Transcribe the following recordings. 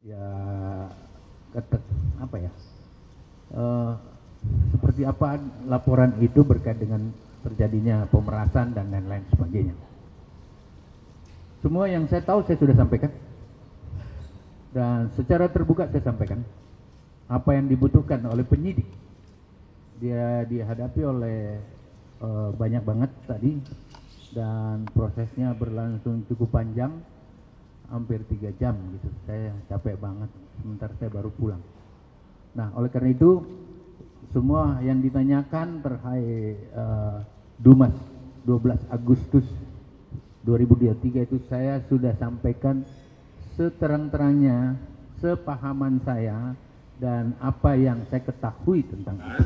Ya, apa ya? Seperti apa laporan itu berkait dengan terjadinya pemerasan dan lain-lain sebagainya. Semua yang saya tahu saya sudah sampaikan, dan secara terbuka saya sampaikan apa yang dibutuhkan oleh penyidik. Dia dihadapi oleh banyak banget tadi, dan prosesnya berlangsung cukup panjang, hampir 3 jam gitu. Saya capek banget, sementara saya baru pulang. Nah, oleh karena itu semua yang ditanyakan terkait Dumas 12 Agustus 2023 itu saya sudah sampaikan seterang-terangnya, sepahaman saya, dan apa yang saya ketahui tentang itu.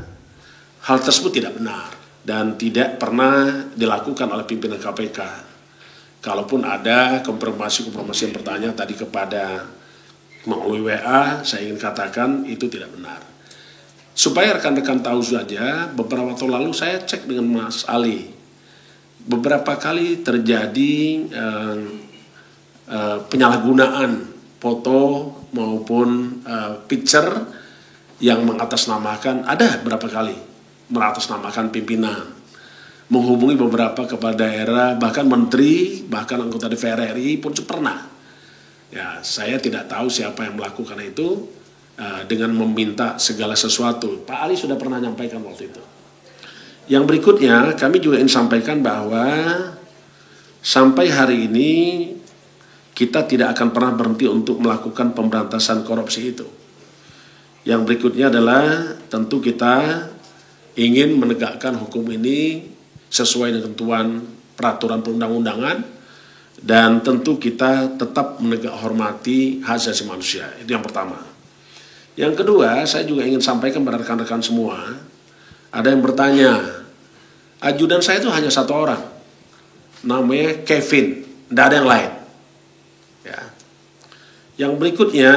Hal tersebut tidak benar dan tidak pernah dilakukan oleh pimpinan KPK. Kalaupun ada konfirmasi yang bertanya tadi kepada melalui WA, saya ingin katakan itu tidak benar. Supaya rekan-rekan tahu saja, beberapa waktu lalu saya cek dengan Mas Ali. Beberapa kali terjadi penyalahgunaan foto maupun picture yang mengatasnamakan, ada berapa kali mengatasnamakan pimpinan, menghubungi beberapa kepala daerah, bahkan menteri, bahkan anggota DPR RI pun pernah. Ya, saya tidak tahu siapa yang melakukan itu dengan meminta segala sesuatu. Pak Ali sudah pernah menyampaikan waktu itu. Yang berikutnya, kami juga ingin sampaikan bahwa sampai hari ini kita tidak akan pernah berhenti untuk melakukan pemberantasan korupsi itu. Yang berikutnya adalah tentu kita ingin menegakkan hukum ini sesuai dengan ketentuan peraturan perundang-undangan, dan tentu kita tetap menegak hormati hak asasi manusia. Itu yang pertama. Yang kedua, saya juga ingin sampaikan pada rekan-rekan semua, ada yang bertanya, ajudan saya itu hanya 1 orang, namanya Kevin, tidak ada yang lain. Ya. Yang berikutnya,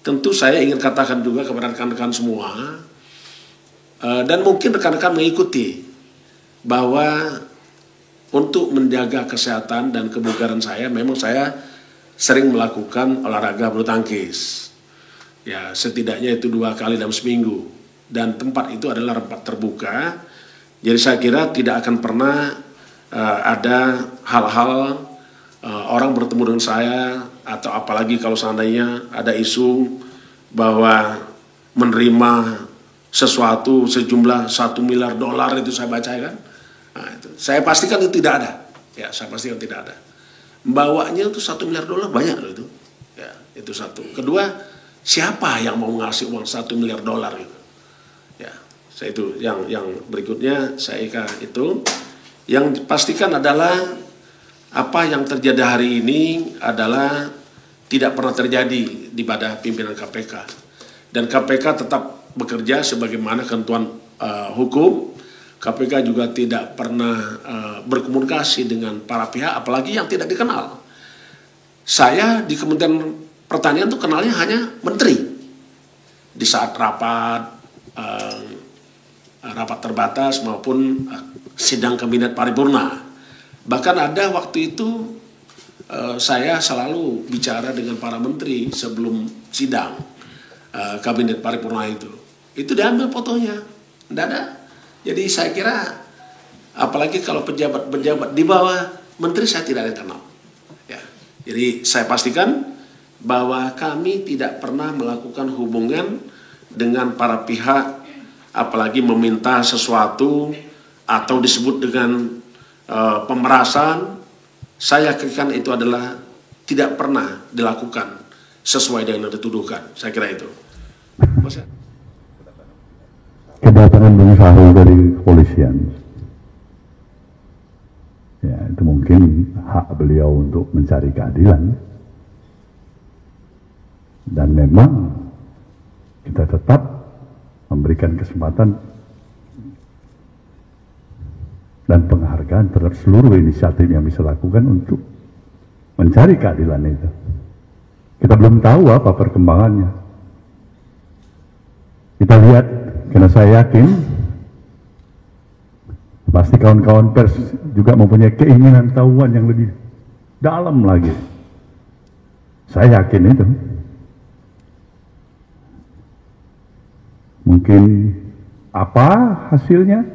tentu saya ingin katakan juga kepada rekan-rekan semua, dan mungkin rekan-rekan mengikuti, bahwa untuk menjaga kesehatan dan kebugaran saya, memang saya sering melakukan olahraga bulu tangkis. Ya, setidaknya itu 2 kali dalam seminggu, dan tempat itu adalah tempat terbuka. Jadi saya kira tidak akan pernah ada hal-hal orang bertemu dengan saya, atau apalagi kalau seandainya ada isu bahwa menerima sesuatu sejumlah $1 miliar itu saya baca kan. Nah, itu saya pastikan itu tidak ada. Ya, saya pastikan tidak ada. Bawanya itu $1 miliar banyak loh itu. Ya, itu satu. Kedua, siapa yang mau ngasih uang $1 miliar gitu? Ya, saya itu yang berikutnya saya itu yang dipastikan adalah apa yang terjadi hari ini adalah tidak pernah terjadi di pada pimpinan KPK, dan KPK tetap bekerja sebagaimana ketentuan hukum. KPK juga tidak pernah berkomunikasi dengan para pihak, apalagi yang tidak dikenal. Saya di Kementerian Pertanian itu kenalnya hanya menteri di saat rapat terbatas maupun sidang kabinet paripurna. Bahkan ada waktu itu saya selalu bicara dengan para menteri sebelum sidang kabinet paripurna itu. Itu diambil fotonya, tidak ada. Jadi saya kira, apalagi kalau pejabat-pejabat di bawah menteri, saya tidak ada yang kenal. Ya. Jadi saya pastikan bahwa kami tidak pernah melakukan hubungan dengan para pihak, apalagi meminta sesuatu atau disebut dengan pemerasan. Saya yakin itu adalah tidak pernah dilakukan sesuai dengan yang dituduhkan. Saya kira itu. Kedatangan Bung Syahrul dari kepolisian, ya itu mungkin hak beliau untuk mencari keadilan, dan memang kita tetap memberikan kesempatan dan penghargaan terhadap seluruh inisiatif yang bisa lakukan untuk mencari keadilan itu. Kita belum tahu apa perkembangannya. Kita lihat, karena saya yakin pasti kawan-kawan pers juga mempunyai keinginan tahuan yang lebih dalam lagi. Saya yakin itu. mungkin apa hasilnya?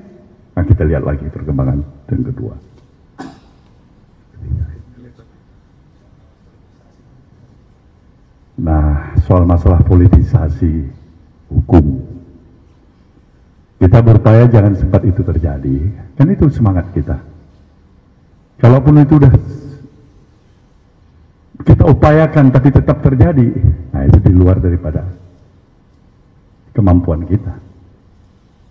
Nah, kita lihat lagi perkembangan yang kedua. Nah, soal masalah politisasi hukum, kita berupaya jangan sempat itu terjadi. Kan itu semangat kita. Kalaupun itu udah kita upayakan tapi tetap terjadi, nah itu di luar daripada kemampuan kita.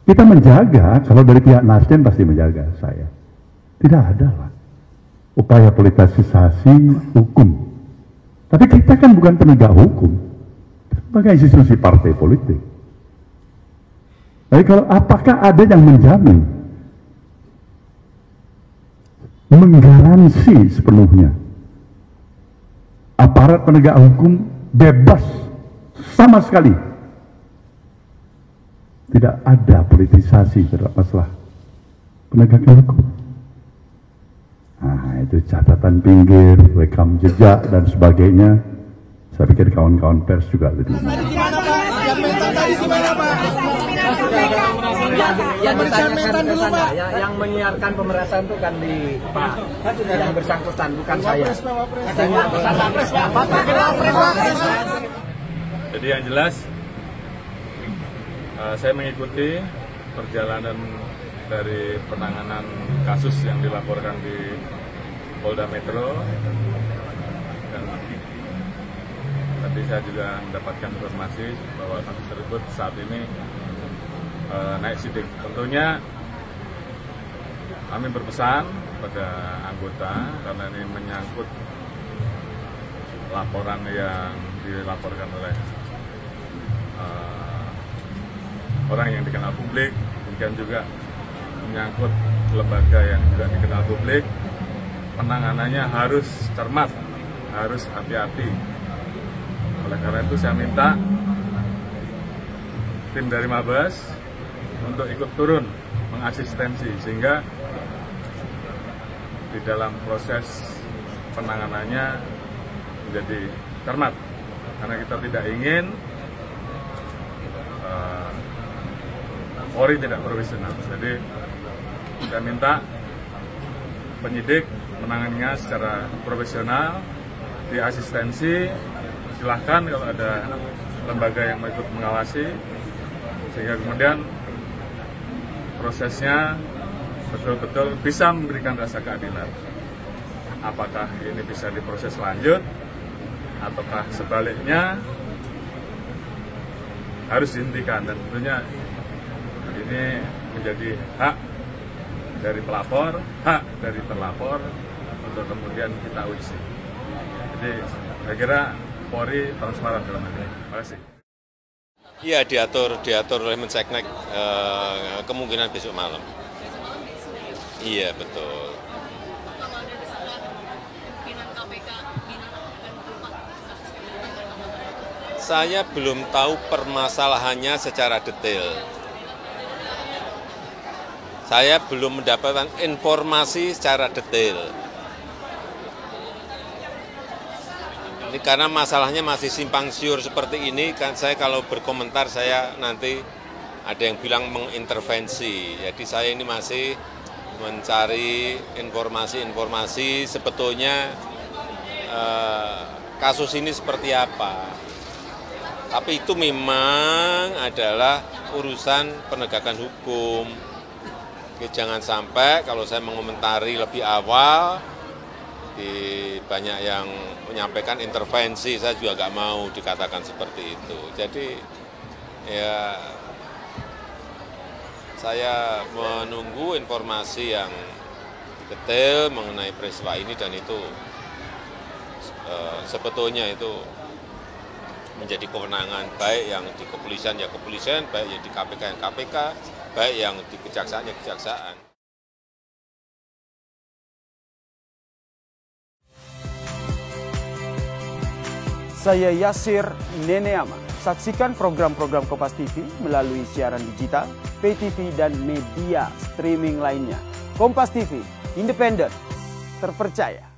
Kita menjaga, kalau dari pihak Nasdem pasti menjaga saya. Tidak ada lah upaya politisasi hukum. Tapi kita kan bukan penegak hukum, sebagai institusi partai politik. Jadi kalau apakah ada yang menjamin, menggaransi sepenuhnya aparat penegak hukum bebas sama sekali? Tidak ada politisasi terhadap masalah penegakan hukum. Nah, itu catatan pinggir, rekam jejak, dan sebagainya. Saya pikir kawan-kawan pers juga lebih. Yang menyiarkan pemerasan itu kan di Pak yang bersangkutan, bukan saya. Jadi yang jelas, saya mengikuti perjalanan dari penanganan kasus yang dilaporkan di Polda Metro, dan tadi saya juga mendapatkan informasi bahwa kasus tersebut saat ini naik sidik. Tentunya kami berpesan pada anggota, karena ini menyangkut laporan yang dilaporkan oleh orang yang dikenal publik, kemudian juga menyangkut lembaga yang juga dikenal publik, penanganannya harus cermat, harus hati-hati. Oleh karena itu saya minta tim dari Mabes untuk ikut turun mengasistensi, sehingga di dalam proses penanganannya menjadi cermat, karena kita tidak ingin Polri tidak profesional. Jadi saya minta penyidik menanganinya secara profesional, diasistensi, silahkan kalau ada lembaga yang mau ikut mengawasi, sehingga kemudian prosesnya betul-betul bisa memberikan rasa keadilan. Apakah ini bisa diproses lanjut, ataukah sebaliknya harus dihentikan, dan tentunya ini menjadi hak dari pelapor, hak dari terlapor untuk kemudian kita uji. Jadi saya kira Polri transparan dalam hal ini. Terima kasih. Iya, diatur oleh Menseknek, kemungkinan besok malam. Iya, betul. Saya belum tahu permasalahannya secara detail. Saya belum mendapatkan informasi secara detail. Ini karena masalahnya masih simpang siur seperti ini, kan saya kalau berkomentar saya nanti ada yang bilang mengintervensi. Jadi saya ini masih mencari informasi-informasi sebetulnya kasus ini seperti apa. Tapi itu memang adalah urusan penegakan hukum. Jangan sampai kalau saya mengomentari lebih awal, banyak yang menyampaikan intervensi, saya juga nggak mau dikatakan seperti itu. Jadi ya saya menunggu informasi yang detail mengenai peristiwa ini, dan itu sebetulnya itu menjadi kewenangan baik yang di kepolisian ya kepolisian, baik yang di KPK yang KPK, baik yang di kejaksaan ya kejaksaan. Saya Yasir Neneama. Saksikan program-program Kompas TV melalui siaran digital, pay TV, dan media streaming lainnya. Kompas TV, independen, terpercaya.